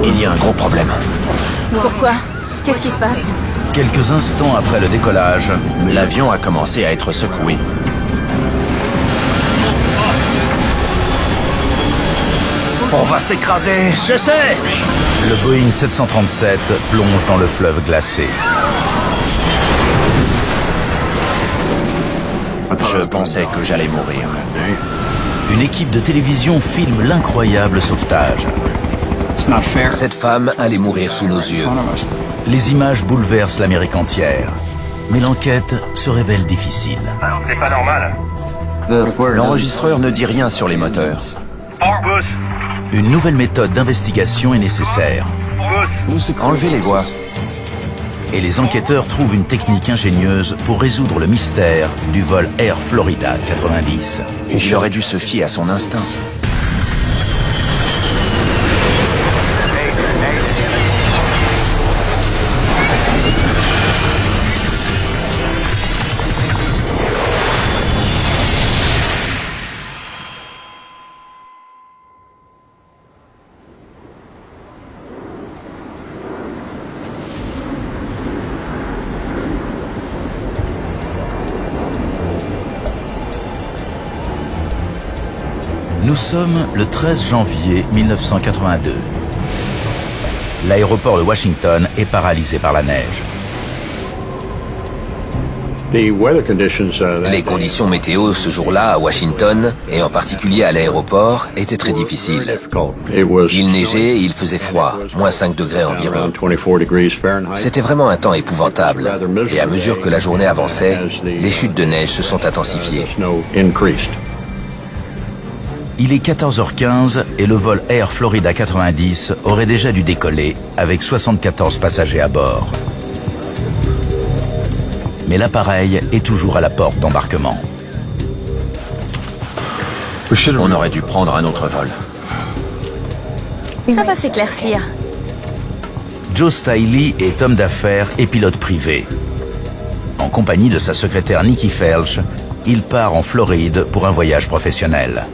Il y a un gros problème. Pourquoi? Qu'est-ce qui se passe? Quelques instants après le décollage, L'avion a commencé à être secoué. on va s'écraser. Je sais! Le Boeing 737 plonge dans le fleuve glacé. Je pensais que j'allais mourir. Une équipe de télévision filme l'incroyable sauvetage. Cette femme allait mourir sous nos yeux. Les images bouleversent l'Amérique entière. Mais l'enquête se révèle difficile. C'est pas normal. L'enregistreur ne dit rien sur les moteurs. Boss, Une nouvelle méthode d'investigation est nécessaire. Enlevez les voix. Et les enquêteurs trouvent une technique ingénieuse pour résoudre le mystère du vol Air Florida 90. J'aurais dû se fier à son instinct. Nous sommes le 13 janvier 1982. L'aéroport de Washington est paralysé par la neige. Les conditions météo ce jour-là à Washington, et en particulier à l'aéroport, étaient très difficiles. Il neigeait et il faisait froid, moins 5 degrés environ. C'était vraiment un temps épouvantable. Et à mesure que la journée avançait, les chutes de neige se sont intensifiées. Il est 14h15 et le vol Air Florida 90 aurait déjà dû décoller avec 74 passagers à bord. Mais l'appareil est toujours à la porte d'embarquement. On aurait dû prendre un autre vol. Ça va s'éclaircir. Joe Stiley est homme d'affaires et pilote privé. En compagnie de sa secrétaire Nikki Felch, il part en Floride pour un voyage professionnel.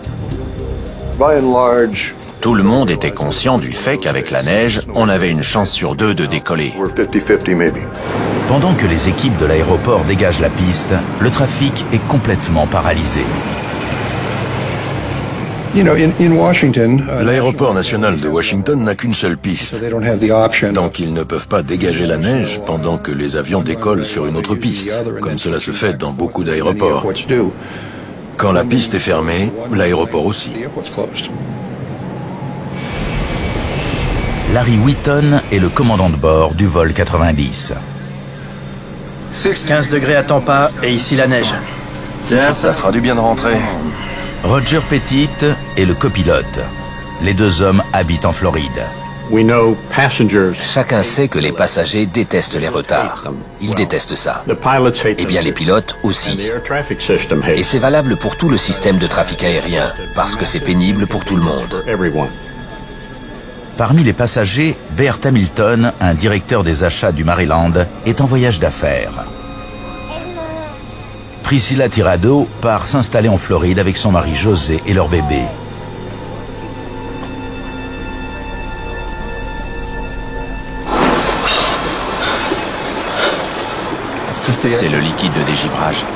Tout le monde était conscient du fait qu'avec la neige, on avait une chance sur 2 de décoller. Pendant que les équipes de l'aéroport dégagent la piste, le trafic est complètement paralysé. L'aéroport national de Washington n'a qu'une seule piste. Donc ils ne peuvent pas dégager la neige pendant que les avions décollent sur une autre piste, comme cela se fait dans beaucoup d'aéroports. Quand la piste est fermée, l'aéroport aussi. Larry Whitton est le commandant de bord du vol 90. 15 degrés à Tampa et ici la neige. Ça fera du bien de rentrer. Roger Pettit est le copilote. Les deux hommes habitent en Floride. Chacun sait que les passagers détestent les retards. Ils détestent ça. Eh bien, les pilotes aussi. Et c'est valable pour tout le système de trafic aérien, parce que c'est pénible pour tout le monde. Parmi les passagers, Bert Hamilton, un directeur des achats du Maryland, est en voyage d'affaires. Priscilla Tirado part s'installer en Floride avec son mari José et leur bébé. C'est le liquide de dégivrage.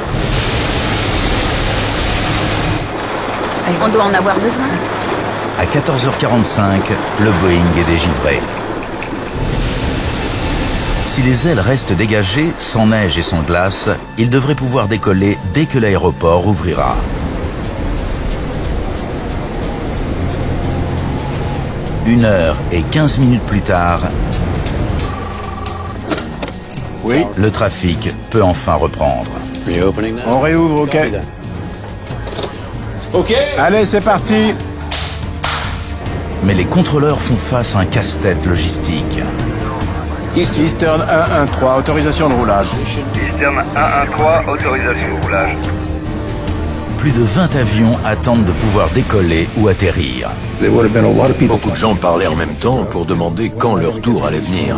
On doit en avoir besoin. À 14h45, le Boeing est dégivré. Si les ailes restent dégagées, sans neige et sans glace, il devrait pouvoir décoller dès que l'aéroport ouvrira. Une heure et 15 minutes plus tard, le trafic peut enfin reprendre. On réouvre, ok. Allez, c'est parti. Mais les contrôleurs font face à un casse-tête logistique. Eastern 113, autorisation de roulage. Eastern 113, autorisation de roulage. plus de 20 avions attendent de pouvoir décoller ou atterrir. Beaucoup de gens parlaient en même temps pour demander quand leur tour allait venir.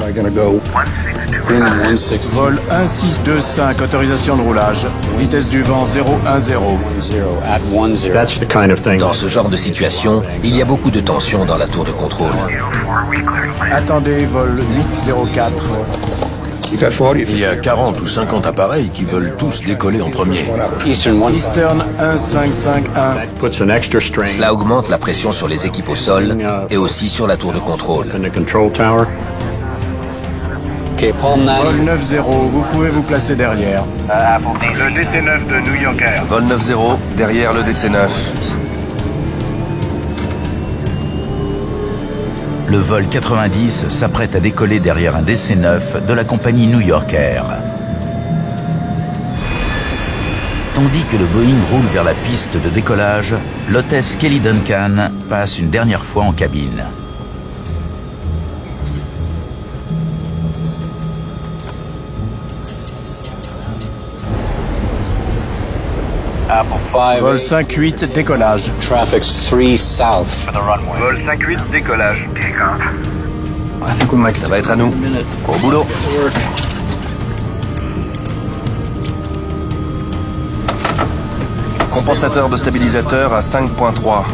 Vol 1625, autorisation de roulage. Vitesse du vent 010. Dans ce genre de situation, il y a beaucoup de tension dans la tour de contrôle. Attendez, vol 804. Il y a 40 ou 50 appareils qui veulent tous décoller en premier. Eastern 1551. Cela augmente la pression sur les équipes au sol et aussi sur la tour de contrôle. Vol 90, vous pouvez vous placer derrière. Le DC-9 de New Yorker. Vol 9-0, derrière le DC-9. Le vol 90 s'apprête à décoller derrière un DC-9 de la compagnie New Yorker. Tandis que le Boeing roule vers la piste de décollage, l'hôtesse Kelly Duncan passe une dernière fois en cabine. Vol 58, décollage. Vol 58, décollage. Ça va être à nous. Au boulot. Compensateur de stabilisateur à 5.3.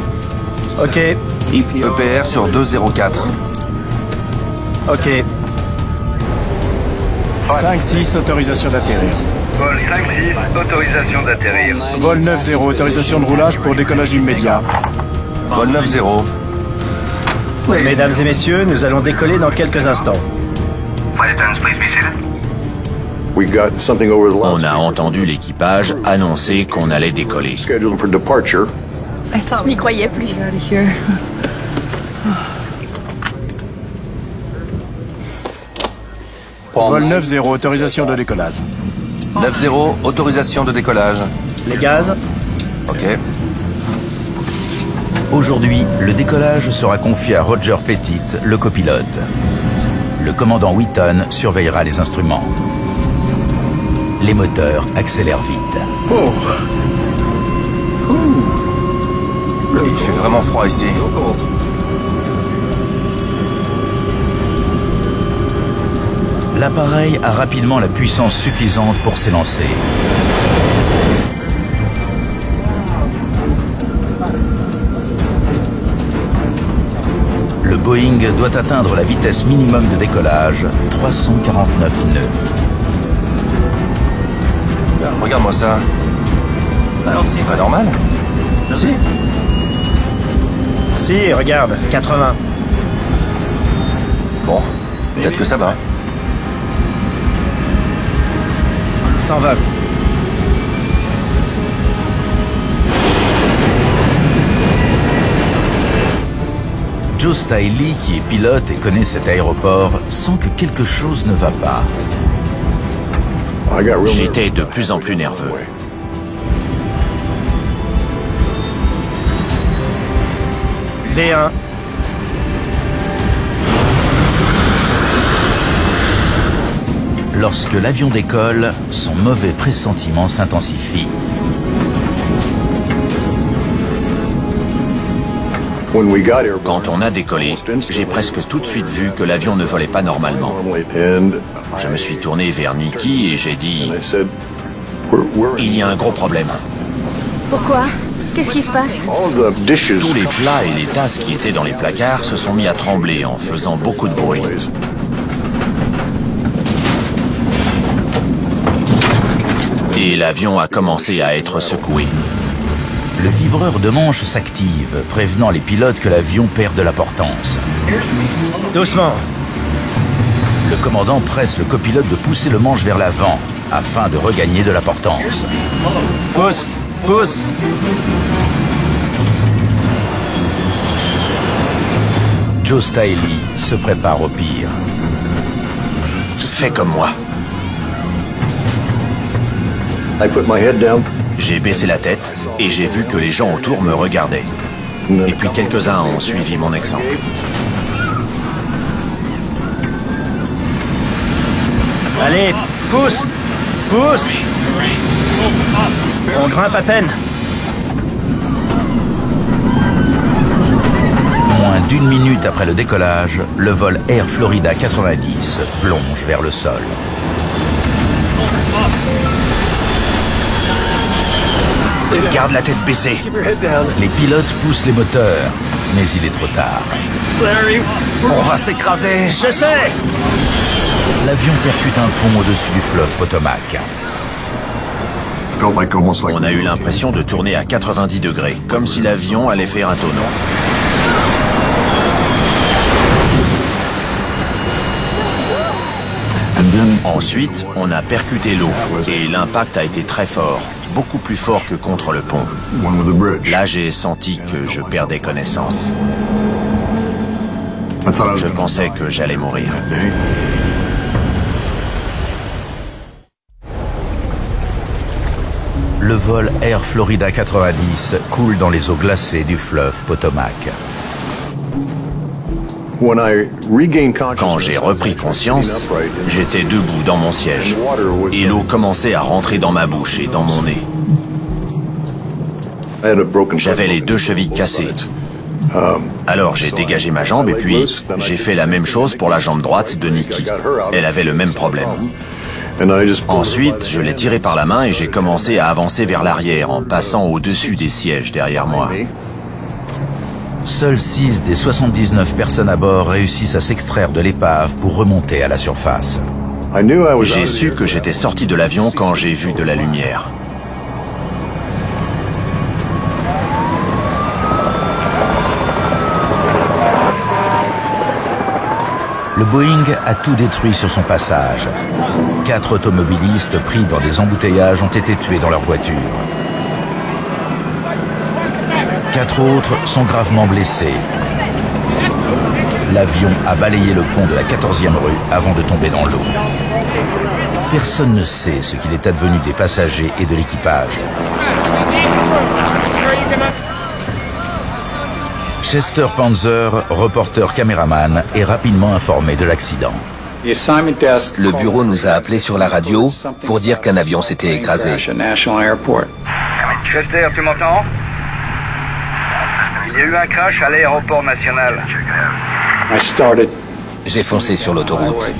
Ok, EPR sur 2.04. ok. 5-6, autorisation d'atterrir. Vol 56, autorisation d'atterrir. Vol 90, autorisation de roulage pour décollage immédiat. Vol 9-0. Mesdames et messieurs, nous allons décoller dans quelques instants. On a entendu l'équipage annoncer qu'on allait décoller. Je n'y croyais plus. Vol 90, autorisation de décollage. 9-0, autorisation de décollage. Les gaz, Ok. Aujourd'hui, le décollage sera confié à Roger Pettit, le copilote. Le commandant Wheaton surveillera les instruments. Les moteurs accélèrent vite. Il fait vraiment froid ici. L'appareil a rapidement la puissance suffisante pour s'élancer. Le Boeing doit atteindre la vitesse minimum de décollage, 349 nœuds. Regarde-moi ça. C'est pas normal. Si. si, regarde, 80. Bon, peut-être que ça va. 120. Joe Stiley, qui est pilote et connaît cet aéroport, sent que quelque chose ne va pas. J'étais de plus en plus nerveux. V1. Lorsque l'avion décolle, son mauvais pressentiment s'intensifie. Quand on a décollé, j'ai presque tout de suite vu que l'avion ne volait pas normalement. Je me suis tourné vers Nikki et j'ai dit « Il y a un gros problème. Pourquoi? Qu'est-ce qui se passe? Tous les plats et les tasses qui étaient dans les placards se sont mis à trembler en faisant beaucoup de bruit. Et l'avion a commencé à être secoué. Le vibreur de manche s'active, prévenant les pilotes que l'avion perd de la portance. Doucement. Le commandant presse le copilote de pousser le manche vers l'avant, afin de regagner de la portance. Pousse, pousse. Joe Stiley se prépare au pire. Fais comme moi. J'ai baissé la tête et j'ai vu que les gens autour me regardaient. Et puis quelques-uns ont suivi mon exemple. Allez, pousse, pousse. On grimpe à peine. d'1 minute après le décollage, le vol Air Florida 90 plonge vers le sol. Garde la tête baissée. Les pilotes poussent les moteurs, mais il est trop tard. On va s'écraser. Je sais. L'avion percute un pont au-dessus du fleuve Potomac. On a eu l'impression de tourner à 90 degrés, comme si l'avion allait faire un tonneau. Ensuite, on a percuté l'eau et l'impact a été très fort, beaucoup plus fort que contre le pont. Là, j'ai senti que je perdais connaissance. Je pensais que j'allais mourir. Le vol Air Florida 90 coule dans les eaux glacées du fleuve Potomac. Quand j'ai repris conscience, j'étais debout dans mon siège et l'eau commençait à rentrer dans ma bouche et dans mon nez. J'avais les 2 chevilles cassées. Alors j'ai dégagé ma jambe et puis j'ai fait la même chose pour la jambe droite de Nikki. Elle avait le même problème. Ensuite, je l'ai tirée par la main et j'ai commencé à avancer vers l'arrière en passant au-dessus des sièges derrière moi. Seules 6 des 79 personnes à bord réussissent à s'extraire de l'épave pour remonter à la surface. J'ai su que j'étais sorti de l'avion quand j'ai vu de la lumière. Le Boeing a tout détruit sur son passage. 4 automobilistes pris dans des embouteillages ont été tués dans leur voiture. 4 autres sont gravement blessés. L'avion a balayé le pont de la 14e rue avant de tomber dans l'eau. Personne ne sait ce qu'il est advenu des passagers et de l'équipage. Chester Panzer, reporter caméraman, est rapidement informé de l'accident. Le bureau nous a appelés sur la radio pour dire qu'un avion s'était écrasé. Chester, tu m'entends? Il y a eu un crash à l'aéroport national. J'ai foncé sur l'autoroute.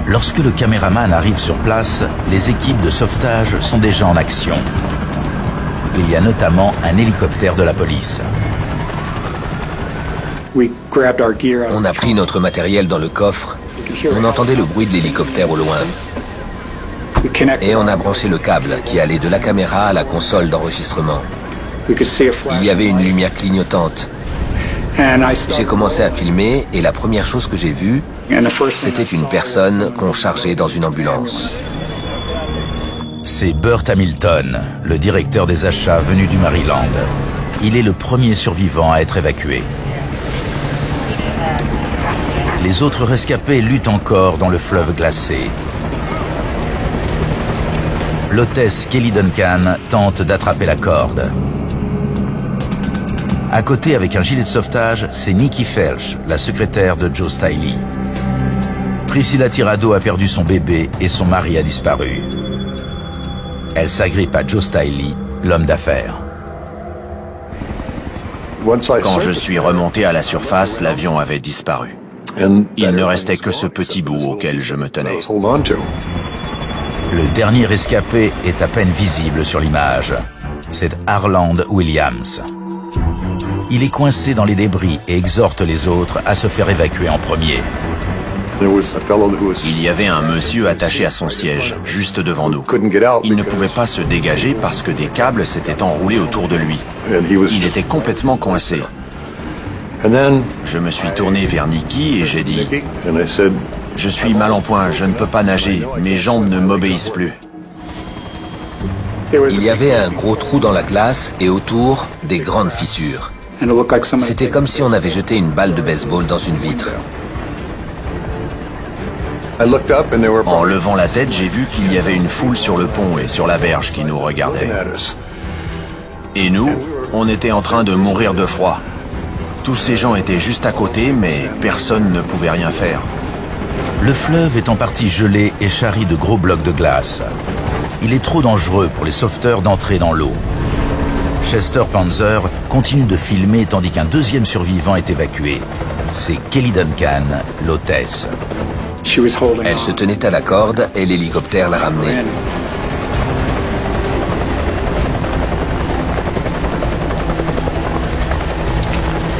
Lorsque le caméraman arrive sur place, les équipes de sauvetage sont déjà en action. Il y a notamment un hélicoptère de la police. On a pris notre matériel dans le coffre. On entendait le bruit de l'hélicoptère au loin. Et on a branché le câble qui allait de la caméra à la console d'enregistrement. Il y avait une lumière clignotante. J'ai commencé à filmer et la première chose que j'ai vue, c'était une personne qu'on chargeait dans une ambulance. C'est Burt Hamilton, le directeur des achats venu du Maryland. Il est le premier survivant à être évacué. Les autres rescapés luttent encore dans le fleuve glacé. L'hôtesse Kelly Duncan tente d'attraper la corde. À côté, avec un gilet de sauvetage, c'est Nikki Felch, la secrétaire de Joe Stiley. Priscilla Tirado a perdu son bébé et son mari a disparu. Elle s'agrippe à Joe Stiley, l'homme d'affaires. Quand je suis remonté à la surface, l'avion avait disparu. Il ne restait que ce petit bout auquel je me tenais. Le dernier rescapé est à peine visible sur l'image. C'est Harland Williams. Il est coincé dans les débris et exhorte les autres à se faire évacuer en premier. Il y avait un monsieur attaché à son siège, juste devant nous. Il ne pouvait pas se dégager parce que des câbles s'étaient enroulés autour de lui. Il était complètement coincé. Je me suis tourné vers Nikki et j'ai dit « Je suis mal en point, je ne peux pas nager, mes jambes ne m'obéissent plus. » Il y avait un gros trou dans la glace et autour, des grandes fissures. C'était comme si on avait jeté une balle de baseball dans une vitre. En levant la tête, j'ai vu qu'il y avait une foule sur le pont et sur la berge qui nous regardait. Et nous, on était en train de mourir de froid. Tous ces gens étaient juste à côté, mais personne ne pouvait rien faire. Le fleuve est en partie gelé et charrie de gros blocs de glace. Il est trop dangereux pour les sauveteurs d'entrer dans l'eau. Chester Panzer continue de filmer tandis qu'un deuxième survivant est évacué. C'est Kelly Duncan, l'hôtesse. Elle se tenait à la corde et l'hélicoptère l'a ramenée.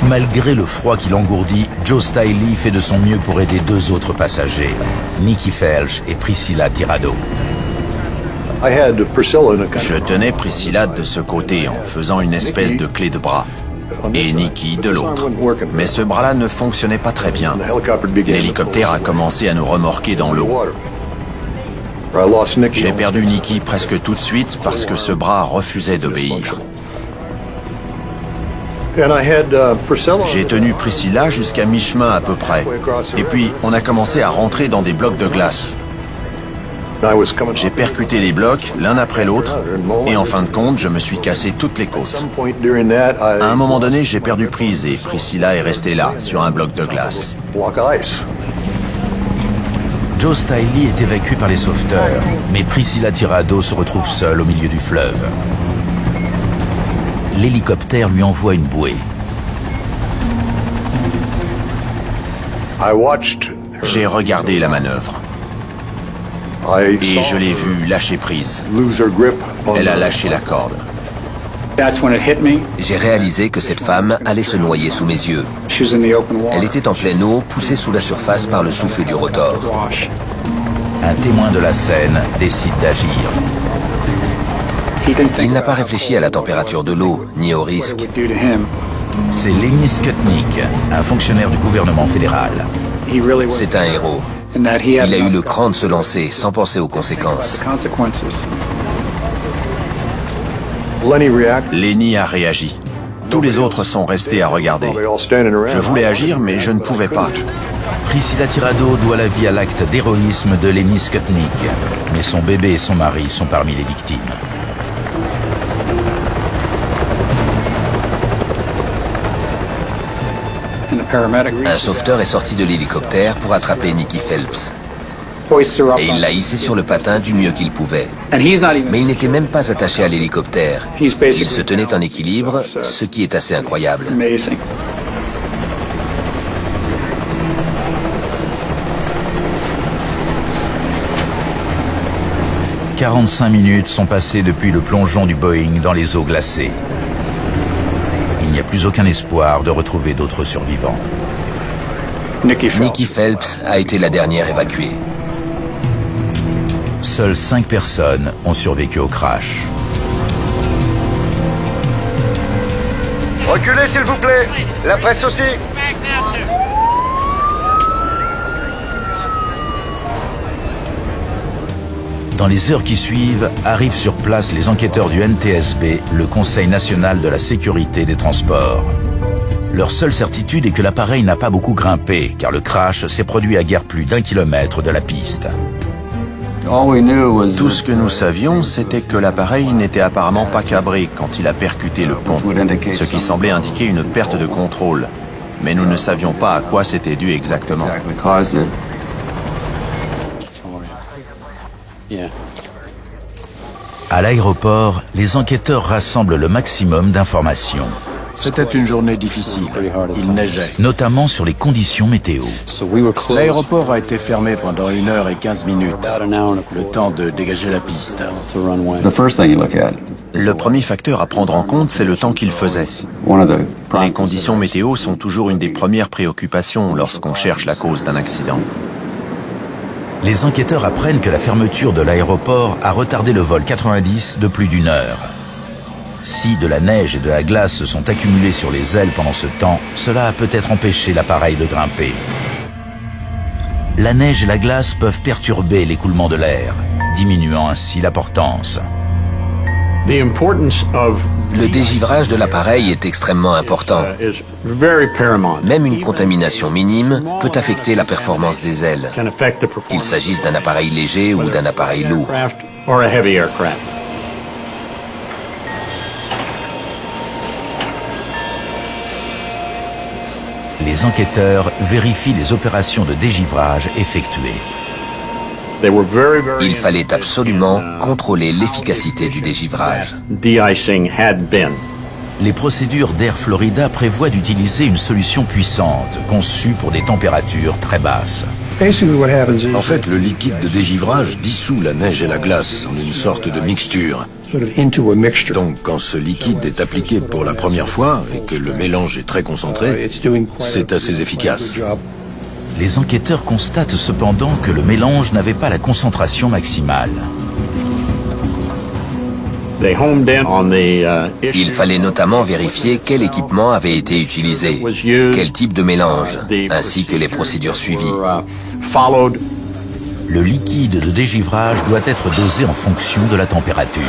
Malgré le froid qui l'engourdit, Joe Stiley fait de son mieux pour aider deux autres passagers, Nikki Felch et Priscilla Tirado. Je tenais Priscilla de ce côté en faisant une espèce de clé de bras, et Nikki de l'autre. Mais ce bras-là ne fonctionnait pas très bien. L'hélicoptère a commencé à nous remorquer dans l'eau. J'ai perdu Nikki presque tout de suite parce que ce bras refusait d'obéir. J'ai tenu Priscilla jusqu'à mi-chemin à peu près. Et puis, on a commencé à rentrer dans des blocs de glace. J'ai percuté les blocs, l'un après l'autre, et en fin de compte, je me suis cassé toutes les côtes. À un moment donné, j'ai perdu prise et Priscilla est restée là, sur un bloc de glace. Joe Stiley est évacué par les sauveteurs, mais Priscilla Tirado se retrouve seule au milieu du fleuve. L'hélicoptère lui envoie une bouée. J'ai regardé la manœuvre. Et je l'ai vue lâcher prise. Elle a lâché la corde. J'ai réalisé que cette femme allait se noyer sous mes yeux. Elle était en pleine eau, poussée sous la surface par le souffle du rotor. Un témoin de la scène décide d'agir. Il n'a pas réfléchi à la température de l'eau, ni au risque. C'est Lenny Skutnik, un fonctionnaire du gouvernement fédéral. C'est un héros. Il a eu le cran de se lancer sans penser aux conséquences. Lenny a réagi. Tous les autres sont restés à regarder. Je voulais agir, mais je ne pouvais pas. Priscilla Tirado doit la vie à l'acte d'héroïsme de Lenny Skutnik, mais son bébé et son mari sont parmi les victimes. Un sauveteur est sorti de l'hélicoptère pour attraper Nikki Phelps. Et il l'a hissé sur le patin du mieux qu'il pouvait. Mais il n'était même pas attaché à l'hélicoptère. Il se tenait en équilibre, ce qui est assez incroyable. 45 minutes sont passées depuis le plongeon du Boeing dans les eaux glacées. Il n'y a plus aucun espoir de retrouver d'autres survivants. Nikki Phelps a été la dernière évacuée. Seules 5 personnes ont survécu au crash. Reculez s'il vous plaît. La presse aussi. Dans les heures qui suivent, arrivent sur place les enquêteurs du NTSB, le Conseil national de la sécurité des transports. Leur seule certitude est que l'appareil n'a pas beaucoup grimpé, car le crash s'est produit à guère plus d'1 kilomètre de la piste. Tout ce que nous savions, c'était que l'appareil n'était apparemment pas cabré quand il a percuté le pont, ce qui semblait indiquer une perte de contrôle. Mais nous ne savions pas à quoi c'était dû exactement. À l'aéroport, les enquêteurs rassemblent le maximum d'informations. C'était une journée difficile. Il neigeait. Notamment sur les conditions météo. L'aéroport a été fermé pendant 1h15, le temps de dégager la piste. Le premier facteur à prendre en compte, c'est le temps qu'il faisait. Les conditions météo sont toujours une des premières préoccupations lorsqu'on cherche la cause d'un accident. Les enquêteurs apprennent que la fermeture de l'aéroport a retardé le vol 90 de plus d'1 heure. Si de la neige et de la glace se sont accumulés sur les ailes pendant ce temps, cela a peut-être empêché l'appareil de grimper. La neige et la glace peuvent perturber l'écoulement de l'air, diminuant ainsi la portance. Le dégivrage de l'appareil est extrêmement important. Même une contamination minime peut affecter la performance des ailes, qu'il s'agisse d'un appareil léger ou d'un appareil lourd. Les enquêteurs vérifient les opérations de dégivrage effectuées. Il fallait absolument contrôler l'efficacité du dégivrage. les procédures d'Air Florida prévoient d'utiliser une solution puissante, conçue pour des températures très basses. En fait, le liquide de dégivrage dissout la neige et la glace en une sorte de mixture. Donc, quand ce liquide est appliqué pour la première fois et que le mélange est très concentré, c'est assez efficace. Les enquêteurs constatent cependant que le mélange n'avait pas la concentration maximale. Il fallait notamment vérifier quel équipement avait été utilisé, quel type de mélange, ainsi que les procédures suivies. Le liquide de dégivrage doit être dosé en fonction de la température.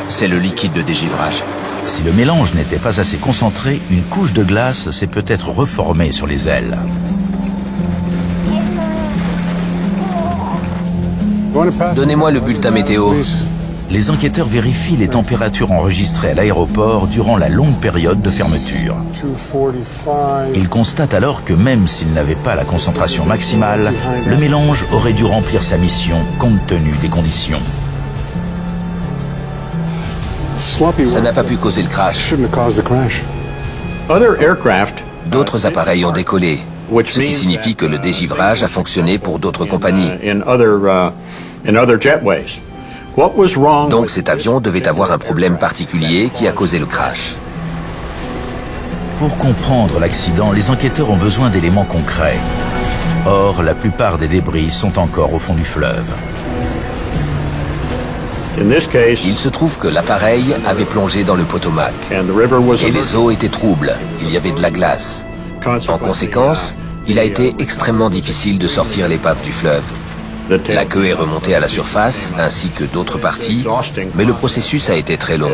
C'est le liquide de dégivrage. Si le mélange n'était pas assez concentré, une couche de glace s'est peut-être reformée sur les ailes. Donnez-moi le bulletin météo. Les enquêteurs vérifient les températures enregistrées à l'aéroport durant la longue période de fermeture. Ils constatent alors que même s'il n'avait pas la concentration maximale, le mélange aurait dû remplir sa mission compte tenu des conditions. Ça n'a pas pu causer le crash. D'autres appareils ont décollé, ce qui signifie que le dégivrage a fonctionné pour d'autres compagnies. Donc cet avion devait avoir un problème particulier qui a causé le crash. Pour comprendre l'accident, les enquêteurs ont besoin d'éléments concrets. Or, la plupart des débris sont encore au fond du fleuve. Il se trouve que l'appareil avait plongé dans le Potomac et les eaux étaient troubles, il y avait de la glace. En conséquence, il a été extrêmement difficile de sortir l'épave du fleuve. La queue est remontée à la surface, ainsi que d'autres parties, mais le processus a été très long.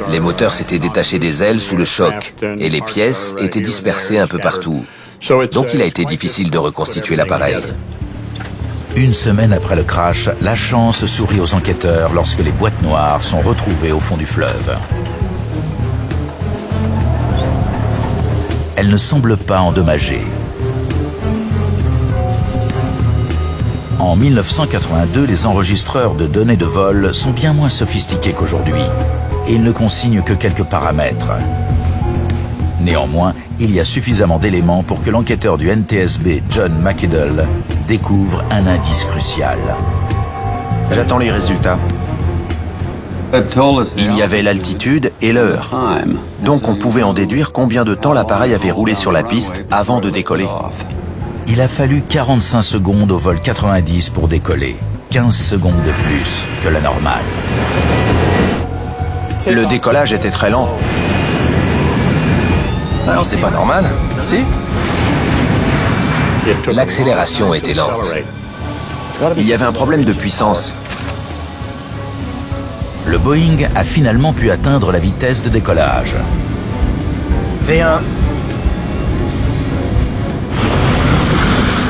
Les moteurs s'étaient détachés des ailes sous le choc, et les pièces étaient dispersées un peu partout. Donc il a été difficile de reconstituer l'appareil. Une semaine après le crash, la chance sourit aux enquêteurs lorsque les boîtes noires sont retrouvées au fond du fleuve. Elles ne semblent pas endommagées. En 1982, les enregistreurs de données de vol sont bien moins sophistiqués qu'aujourd'hui et ils ne consignent que quelques paramètres. Néanmoins, il y a suffisamment d'éléments pour que l'enquêteur du NTSB, John McIdle, découvre un indice crucial. J'attends les résultats. Il y avait l'altitude et l'heure. Donc on pouvait en déduire combien de temps l'appareil avait roulé sur la piste avant de décoller. Il a fallu 45 secondes au vol 90 pour décoller, 15 secondes de plus que la normale. Le décollage était très lent. C'est pas normal, si? L'accélération était lente. Il y avait un problème de puissance. Le Boeing a finalement pu atteindre la vitesse de décollage. V1.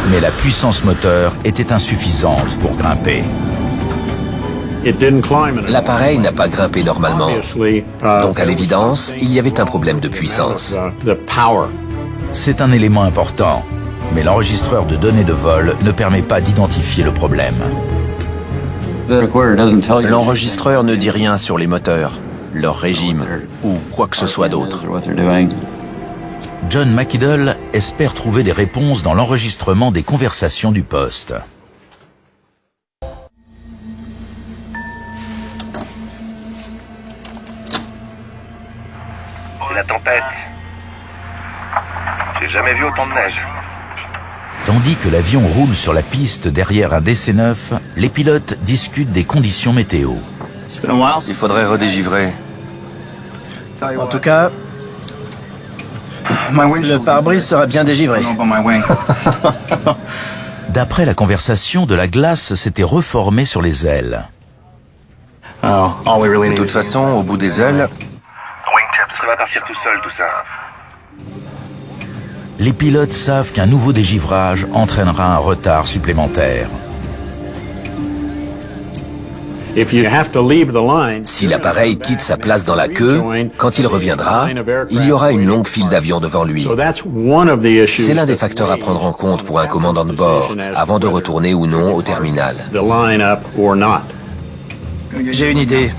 Mais la puissance moteur était insuffisante pour grimper. L'appareil n'a pas grimpé normalement. Donc à l'évidence, il y avait un problème de puissance. C'est un élément important, mais l'enregistreur de données de vol ne permet pas d'identifier le problème. L'enregistreur ne dit rien sur les moteurs, leur régime ou quoi que ce soit d'autre. John McIdle espère trouver des réponses dans l'enregistrement des conversations du poste. C'est la tempête. J'ai jamais vu autant de neige. Tandis que l'avion roule sur la piste derrière un DC-9, les pilotes discutent des conditions météo. Il faudrait redégivrer. En tout cas, le pare-brise sera bien dégivré. D'après la conversation, de la glace s'était reformée sur les ailes. De toute façon, au bout des ailes, Ça va partir tout seul, tout ça. Les pilotes savent qu'un nouveau dégivrage entraînera un retard supplémentaire. Si l'appareil quitte sa place dans la queue, quand il reviendra, il y aura une longue file d'avions devant lui. C'est l'un des facteurs à prendre en compte pour un commandant de bord, avant de retourner ou non au terminal. J'ai une idée.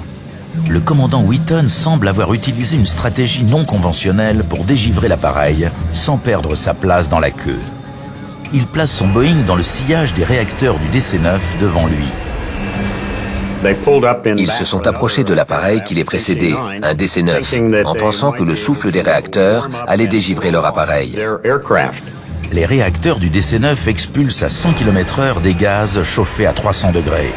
le commandant Wheaton semble avoir utilisé une stratégie non conventionnelle pour dégivrer l'appareil sans perdre sa place dans la queue. Il place son Boeing dans le sillage des réacteurs du DC-9 devant lui. Ils se sont approchés de l'appareil qui les précédait, un DC-9, en pensant que le souffle des réacteurs allait dégivrer leur appareil. Les réacteurs du DC-9 expulsent à 100 km/h des gaz chauffés à 300 degrés.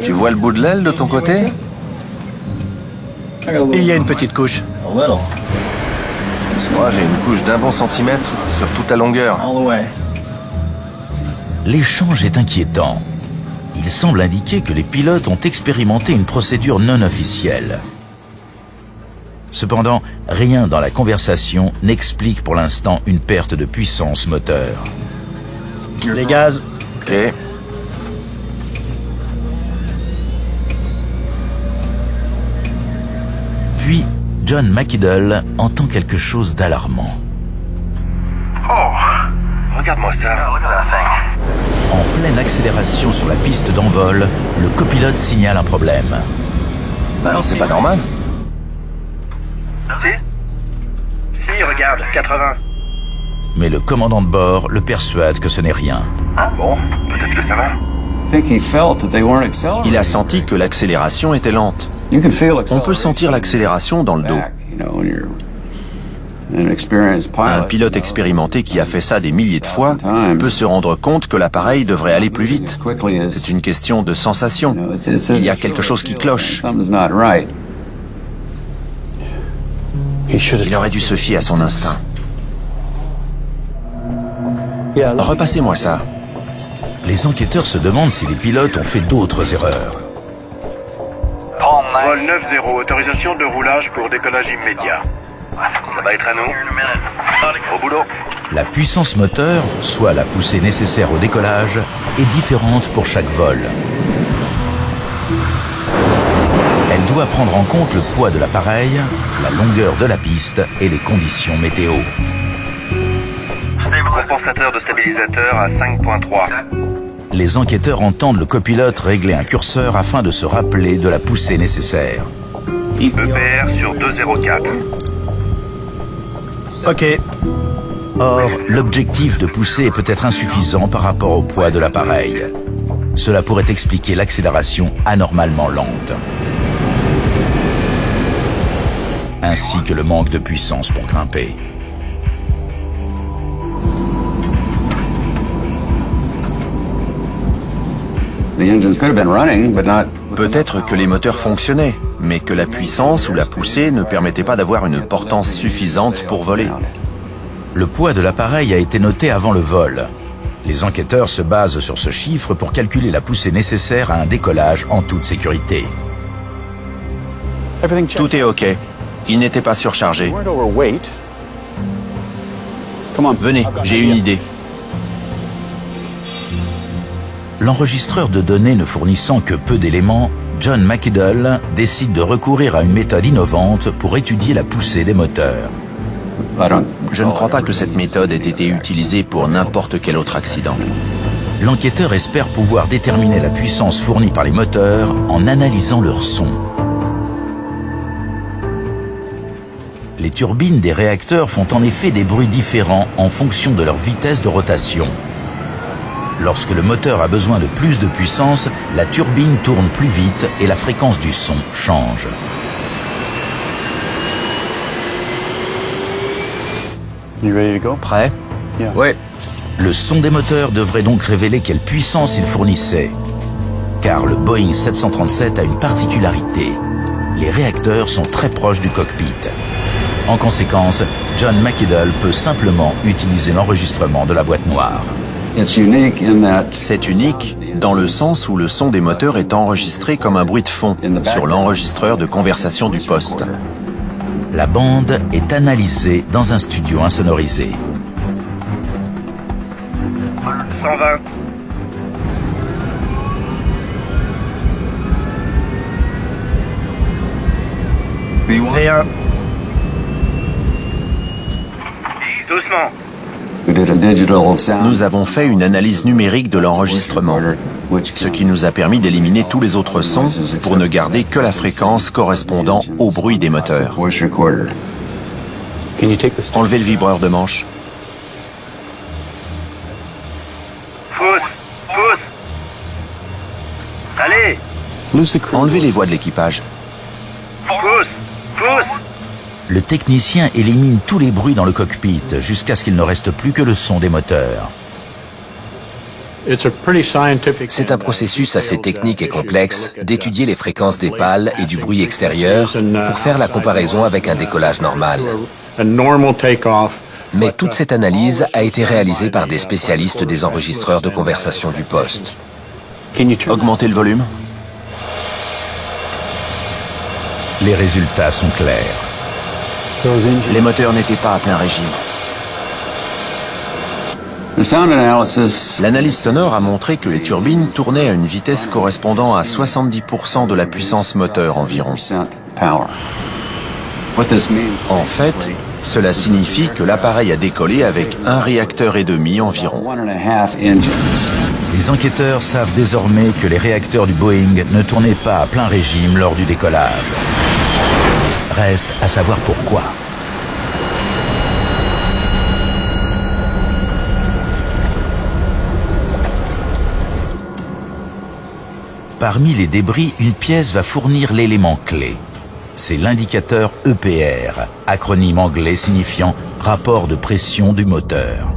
Tu vois le bout de l'aile de ton côté? Il y a une petite couche. Moi, j'ai une couche d'1 bon centimètre sur toute la longueur. L'échange est inquiétant. Il semble indiquer que les pilotes ont expérimenté une procédure non officielle. Cependant, rien dans la conversation n'explique pour l'instant une perte de puissance moteur. Les gaz. Ok. Puis, John McIdle entend quelque chose d'alarmant. Oh, regarde-moi ça. En pleine accélération sur la piste d'envol, le copilote signale un problème. C'est pas normal. Si, regarde, 80. Mais le commandant de bord le persuade que ce n'est rien. Bon, peut-être que ça va. Il a senti que l'accélération était lente. On peut sentir l'accélération dans le dos. Un pilote expérimenté qui a fait ça des milliers de fois peut se rendre compte que l'appareil devrait aller plus vite. C'est une question de sensation. Il y a quelque chose qui cloche. Il aurait dû se fier à son instinct. Repassez-moi ça. Les enquêteurs se demandent si les pilotes ont fait d'autres erreurs. Vol 9-0, autorisation de roulage pour décollage immédiat. Ça va être à nous. Au boulot. La puissance moteur, soit la poussée nécessaire au décollage, est différente pour chaque vol. Elle doit prendre en compte le poids de l'appareil, la longueur de la piste et les conditions météo. Compensateur de stabilisateur à 5.3. Les enquêteurs entendent le copilote régler un curseur afin de se rappeler de la poussée nécessaire. EPR sur 204. Ok. Or, l'objectif de poussée est peut-être insuffisant par rapport au poids de l'appareil. Cela pourrait expliquer l'accélération anormalement lente, ainsi que le manque de puissance pour grimper. Peut-être que les moteurs fonctionnaient, mais que la puissance ou la poussée ne permettait pas d'avoir une portance suffisante pour voler. Le poids de l'appareil a été noté avant le vol. Les enquêteurs se basent sur ce chiffre pour calculer la poussée nécessaire à un décollage en toute sécurité. Tout est OK. Il n'était pas surchargé. Venez, j'ai une idée. L'enregistreur de données ne fournissant que peu d'éléments, John McIdle décide de recourir à une méthode innovante pour étudier la poussée des moteurs. Je ne crois pas que cette méthode ait été utilisée pour n'importe quel autre accident. L'enquêteur espère pouvoir déterminer la puissance fournie par les moteurs en analysant leur son. Les turbines des réacteurs font en effet des bruits différents en fonction de leur vitesse de rotation. Lorsque le moteur a besoin de plus de puissance, la turbine tourne plus vite et la fréquence du son change. Prêt? Ouais. Le son des moteurs devrait donc révéler quelle puissance ils fournissaient. Car le Boeing 737 a une particularité. Les réacteurs sont très proches du cockpit. En conséquence, John McIdle peut simplement utiliser l'enregistrement de la boîte noire. C'est unique dans le sens où le son des moteurs est enregistré comme un bruit de fond sur l'enregistreur de conversation du poste. La bande est analysée dans un studio insonorisé. 120. V1. Doucement. Nous avons fait une analyse numérique de l'enregistrement, ce qui nous a permis d'éliminer tous les autres sons pour ne garder que la fréquence correspondant au bruit des moteurs. Enlevez le vibreur de manche. Pousse. Allez, Enlevez les voix de l'équipage. pousse. Le technicien élimine tous les bruits dans le cockpit jusqu'à ce qu'il ne reste plus que le son des moteurs. C'est un processus assez technique et complexe d'étudier les fréquences des pales et du bruit extérieur pour faire la comparaison avec un décollage normal. Mais toute cette analyse a été réalisée par des spécialistes des enregistreurs de conversation du poste. Augmentez le volume. Les résultats sont clairs. Les moteurs n'étaient pas à plein régime. L'analyse sonore a montré que les turbines tournaient à une vitesse correspondant à 70% de la puissance moteur environ. En fait, cela signifie que l'appareil a décollé avec 1,5 réacteur environ. Les enquêteurs savent désormais que les réacteurs du Boeing ne tournaient pas à plein régime lors du décollage. Reste à savoir pourquoi. Parmi les débris, une pièce va fournir l'élément clé. C'est l'indicateur EPR, acronyme anglais signifiant rapport de pression du moteur.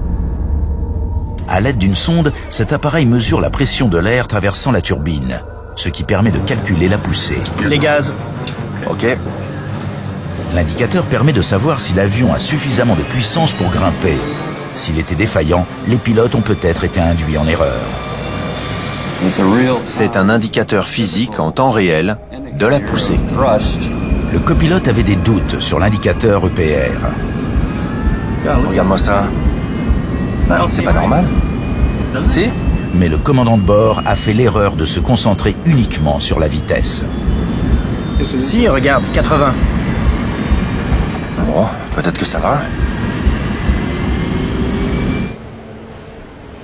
À l'aide d'une sonde, cet appareil mesure la pression de l'air traversant la turbine, ce qui permet de calculer la poussée. Les gaz. Ok. L'indicateur permet de savoir si l'avion a suffisamment de puissance pour grimper. S'il était défaillant, les pilotes ont peut-être été induits en erreur. C'est un indicateur physique en temps réel de la poussée. Le copilote avait des doutes sur l'indicateur EPR. Regarde-moi ça. C'est pas normal? Si? Mais le commandant de bord a fait l'erreur de se concentrer uniquement sur la vitesse. Si, regarde, 80. Bon, peut-être que ça va.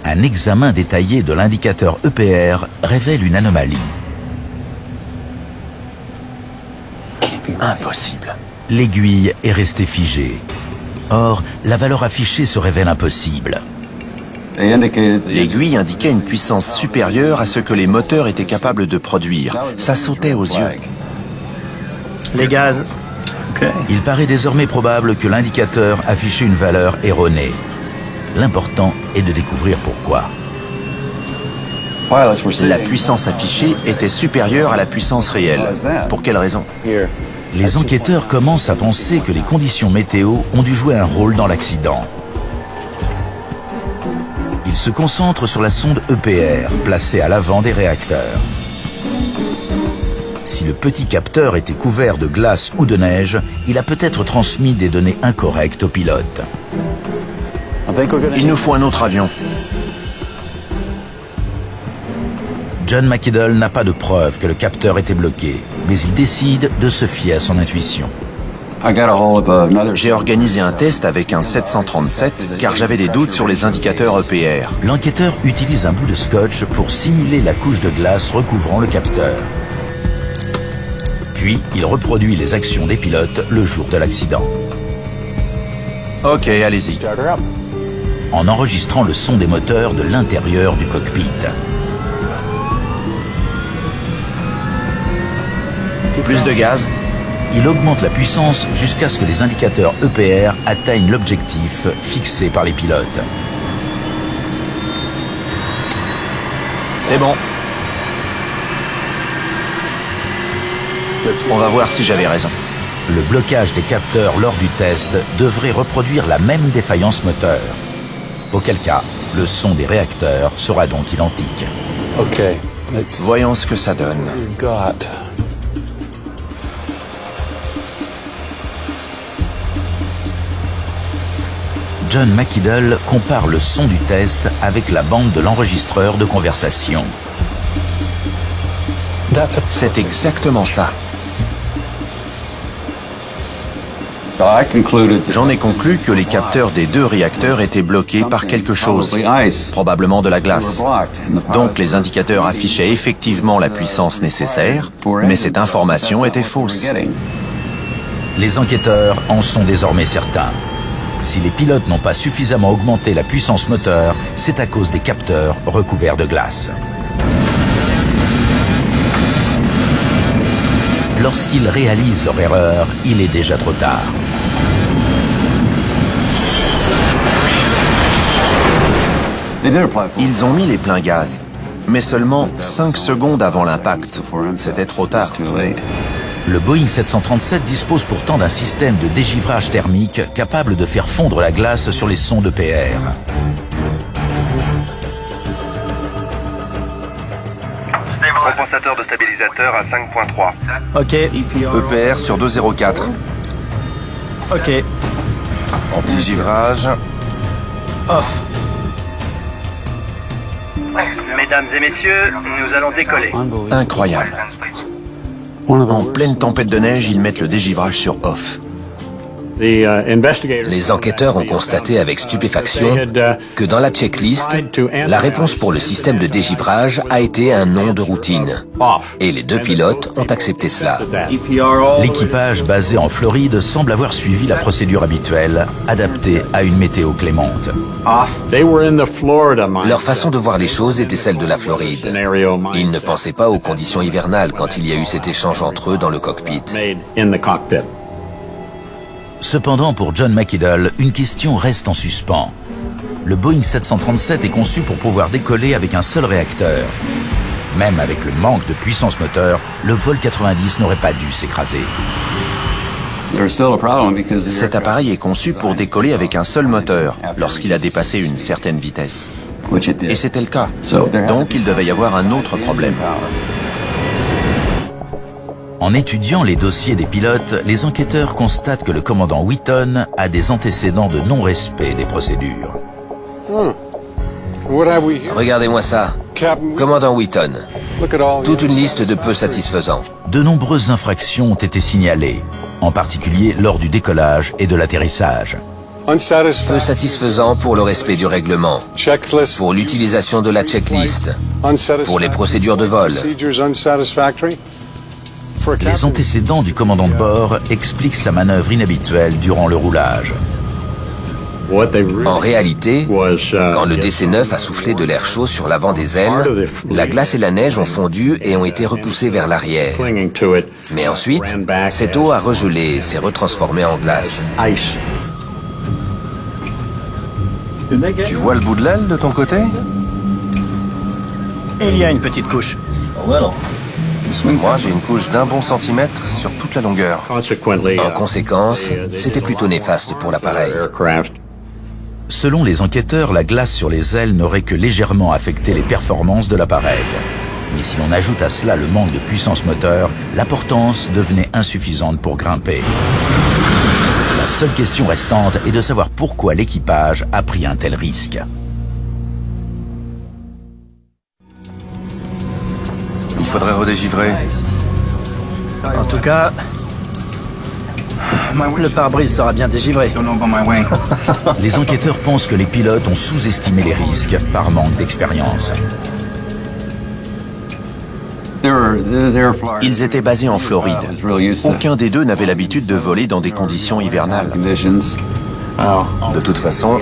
Un examen détaillé de l'indicateur EPR révèle une anomalie. Impossible. L'aiguille est restée figée. Or, la valeur affichée se révèle impossible. L'aiguille indiquait une puissance supérieure à ce que les moteurs étaient capables de produire. Ça sautait aux yeux. Les gaz. Il paraît désormais probable que l'indicateur affichait une valeur erronée. L'important est de découvrir pourquoi. La puissance affichée était supérieure à la puissance réelle. Pour quelle raison? Les enquêteurs commencent à penser que les conditions météo ont dû jouer un rôle dans l'accident. Ils se concentrent sur la sonde EPR, placée à l'avant des réacteurs. Si le petit capteur était couvert de glace ou de neige, il a peut-être transmis des données incorrectes au pilote. Il nous faut un autre avion. John McIdle n'a pas de preuve que le capteur était bloqué, mais il décide de se fier à son intuition. J'ai organisé un test avec un 737 car j'avais des doutes sur les indicateurs EPR. L'enquêteur utilise un bout de scotch pour simuler la couche de glace recouvrant le capteur. Puis, il reproduit les actions des pilotes le jour de l'accident. Ok, allez-y. En enregistrant le son des moteurs de l'intérieur du cockpit. Plus de gaz. Il augmente la puissance jusqu'à ce que les indicateurs EPR atteignent l'objectif fixé par les pilotes. C'est bon. On va voir si j'avais raison. Le blocage des capteurs lors du test devrait reproduire la même défaillance moteur. Auquel cas, le son des réacteurs sera donc identique. Voyons ce que ça donne. John McIdle compare le son du test avec la bande de l'enregistreur de conversation. C'est exactement ça. J'en ai conclu que les capteurs des 2 réacteurs étaient bloqués par quelque chose, probablement de la glace. Donc les indicateurs affichaient effectivement la puissance nécessaire, mais cette information était fausse. Les enquêteurs en sont désormais certains. Si les pilotes n'ont pas suffisamment augmenté la puissance moteur, c'est à cause des capteurs recouverts de glace. Lorsqu'ils réalisent leur erreur, il est déjà trop tard. Ils ont mis les pleins gaz, mais seulement 5 secondes avant l'impact. C'était trop tard. Le Boeing 737 dispose pourtant d'un système de dégivrage thermique capable de faire fondre la glace sur les sondes EPR. Compensateur de stabilisateur à 5.3. Ok. EPR sur 204. Ok. Anti-givrage. Off. Mesdames et messieurs, nous allons décoller. Incroyable. En pleine tempête de neige, ils mettent le dégivrage sur off. Les enquêteurs ont constaté avec stupéfaction que dans la checklist, la réponse pour le système de dégivrage a été un nom de routine. Et les 2 pilotes ont accepté cela. L'équipage basé en Floride semble avoir suivi la procédure habituelle, adaptée à une météo clémente. Leur façon de voir les choses était celle de la Floride. Ils ne pensaient pas aux conditions hivernales quand il y a eu cet échange entre eux dans le cockpit. Cependant, pour John McIdle, une question reste en suspens. Le Boeing 737 est conçu pour pouvoir décoller avec un seul réacteur. Même avec le manque de puissance moteur, le vol 90 n'aurait pas dû s'écraser. Cet appareil est conçu pour décoller avec un seul moteur lorsqu'il a dépassé une certaine vitesse. Et c'était le cas. Donc il devait y avoir un autre problème. En étudiant les dossiers des pilotes, les enquêteurs constatent que le commandant Wheaton a des antécédents de non-respect des procédures. Regardez-moi ça. Commandant Wheaton. Toute une liste de peu satisfaisants. De nombreuses infractions ont été signalées, en particulier lors du décollage et de l'atterrissage. Peu satisfaisants pour le respect du règlement, pour l'utilisation de la checklist, pour les procédures de vol. Les antécédents du commandant de bord expliquent sa manœuvre inhabituelle durant le roulage. En réalité, quand le DC-9 a soufflé de l'air chaud sur l'avant des ailes, la glace et la neige ont fondu et ont été repoussées vers l'arrière. Mais ensuite, cette eau a regelé et s'est retransformée en glace. Tu vois le bout de l'aile de ton côté? Il y a une petite couche. Moi, j'ai une couche d'1 bon centimètre sur toute la longueur. En conséquence, c'était plutôt néfaste pour l'appareil. Selon les enquêteurs, la glace sur les ailes n'aurait que légèrement affecté les performances de l'appareil. Mais si l'on ajoute à cela le manque de puissance moteur, la portance devenait insuffisante pour grimper. La seule question restante est de savoir pourquoi l'équipage a pris un tel risque. Il faudrait redégivrer. En tout cas, le pare-brise sera bien dégivré. Les enquêteurs pensent que les pilotes ont sous-estimé les risques par manque d'expérience. Ils étaient basés en Floride. Aucun des 2 n'avait l'habitude de voler dans des conditions hivernales. De toute façon,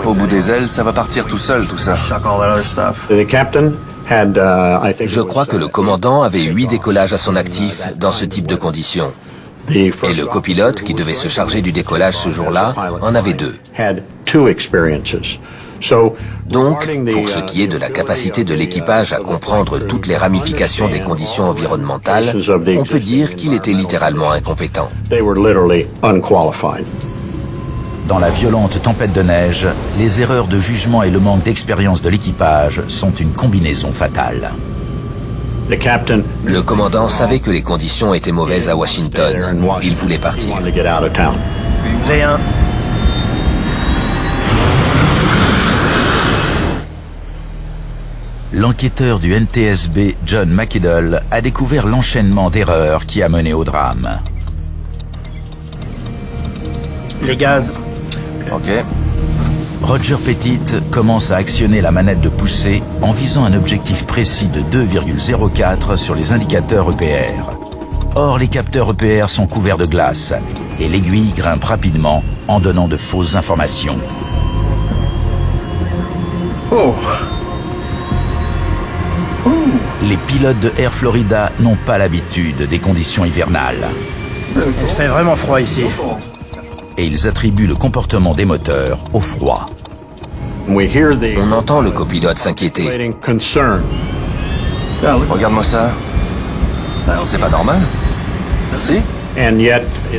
au bout des ailes, ça va partir tout seul, tout ça. Je crois que le commandant avait 8 décollages à son actif dans ce type de conditions. Et le copilote, qui devait se charger du décollage ce jour-là, en avait 2. Donc, pour ce qui est de la capacité de l'équipage à comprendre toutes les ramifications des conditions environnementales, on peut dire qu'il était littéralement incompétent. Dans la violente tempête de neige, les erreurs de jugement et le manque d'expérience de l'équipage sont une combinaison fatale. Le commandant savait que les conditions étaient mauvaises à Washington. Il voulait partir. V1. L'enquêteur du NTSB, John McIdle, a découvert l'enchaînement d'erreurs qui a mené au drame. Les gaz. Ok. Roger Pettit commence à actionner la manette de poussée en visant un objectif précis de 2,04 sur les indicateurs EPR. Or, les capteurs EPR sont couverts de glace et l'aiguille grimpe rapidement en donnant de fausses informations. Les pilotes de Air Florida n'ont pas l'habitude des conditions hivernales. Il fait vraiment froid ici. Et ils attribuent le comportement des moteurs au froid. On entend le copilote s'inquiéter. Regarde-moi ça. C'est pas normal. Si?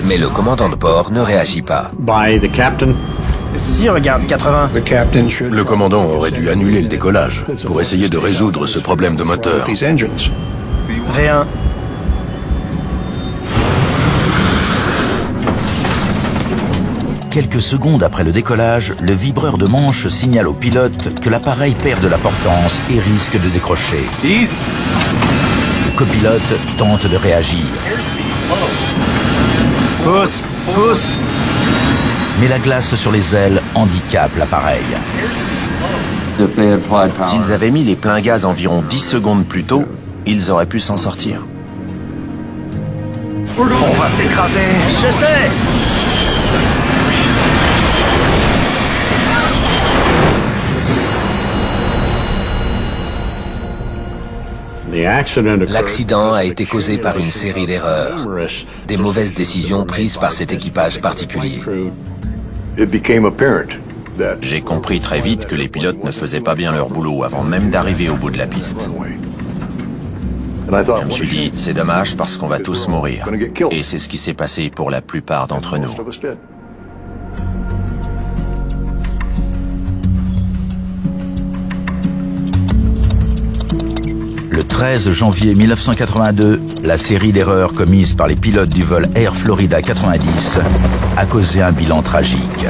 Mais le commandant de bord ne réagit pas. Si, regarde, 80. Le commandant aurait dû annuler le décollage pour essayer de résoudre ce problème de moteur. V1. Quelques secondes après le décollage, le vibreur de manche signale au pilote que l'appareil perd de la portance et risque de décrocher. Le copilote tente de réagir. Pousse, pousse. Mais la glace sur les ailes handicape l'appareil. S'ils avaient mis les pleins gaz environ 10 secondes plus tôt, ils auraient pu s'en sortir. On va s'écraser. Je sais. L'accident a été causé par une série d'erreurs, des mauvaises décisions prises par cet équipage particulier. J'ai compris très vite que les pilotes ne faisaient pas bien leur boulot avant même d'arriver au bout de la piste. Je me suis dit, c'est dommage parce qu'on va tous mourir. Et c'est ce qui s'est passé pour la plupart d'entre nous. Le 13 janvier 1982, la série d'erreurs commises par les pilotes du vol Air Florida 90 a causé un bilan tragique.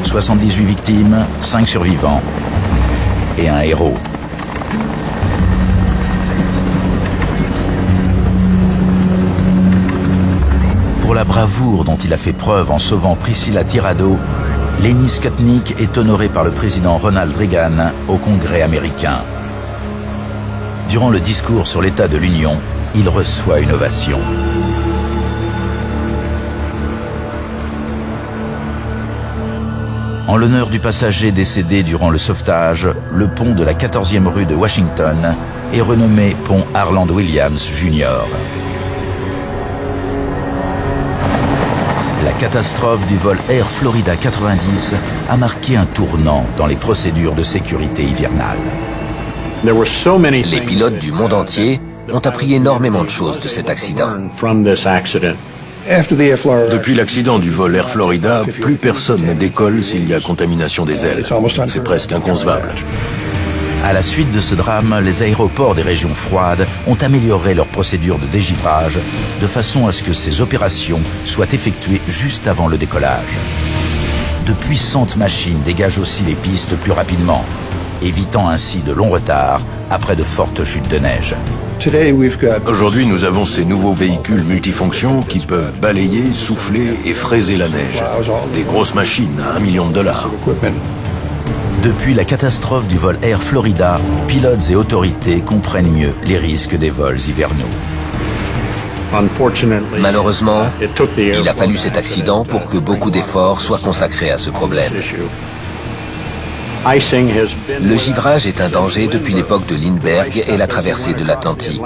78 victimes, 5 survivants et un héros. Pour la bravoure dont il a fait preuve en sauvant Priscilla Tirado, Lenny Skutnik est honoré par le président Ronald Reagan au Congrès américain. Durant le discours sur l'état de l'Union, il reçoit une ovation. En l'honneur du passager décédé durant le sauvetage, le pont de la 14e rue de Washington est renommé pont Harland Williams Jr. La catastrophe du vol Air Florida 90 a marqué un tournant dans les procédures de sécurité hivernale. Les pilotes du monde entier ont appris énormément de choses de cet accident. Depuis l'accident du vol Air Florida, plus personne ne décolle s'il y a contamination des ailes. C'est presque inconcevable. À la suite de ce drame, les aéroports des régions froides ont amélioré leurs procédures de dégivrage de façon à ce que ces opérations soient effectuées juste avant le décollage. De puissantes machines dégagent aussi les pistes plus rapidement, évitant ainsi de longs retards après de fortes chutes de neige. Aujourd'hui, nous avons ces nouveaux véhicules multifonctions qui peuvent balayer, souffler et fraiser la neige. Des grosses machines à $1 million. Depuis la catastrophe du vol Air Florida, pilotes et autorités comprennent mieux les risques des vols hivernaux. Malheureusement, il a fallu cet accident pour que beaucoup d'efforts soient consacrés à ce problème. Le givrage est un danger depuis l'époque de Lindbergh et la traversée de l'Atlantique.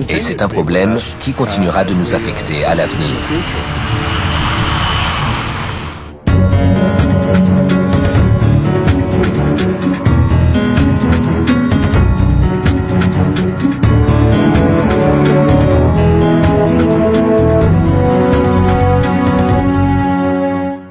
Et c'est un problème qui continuera de nous affecter à l'avenir.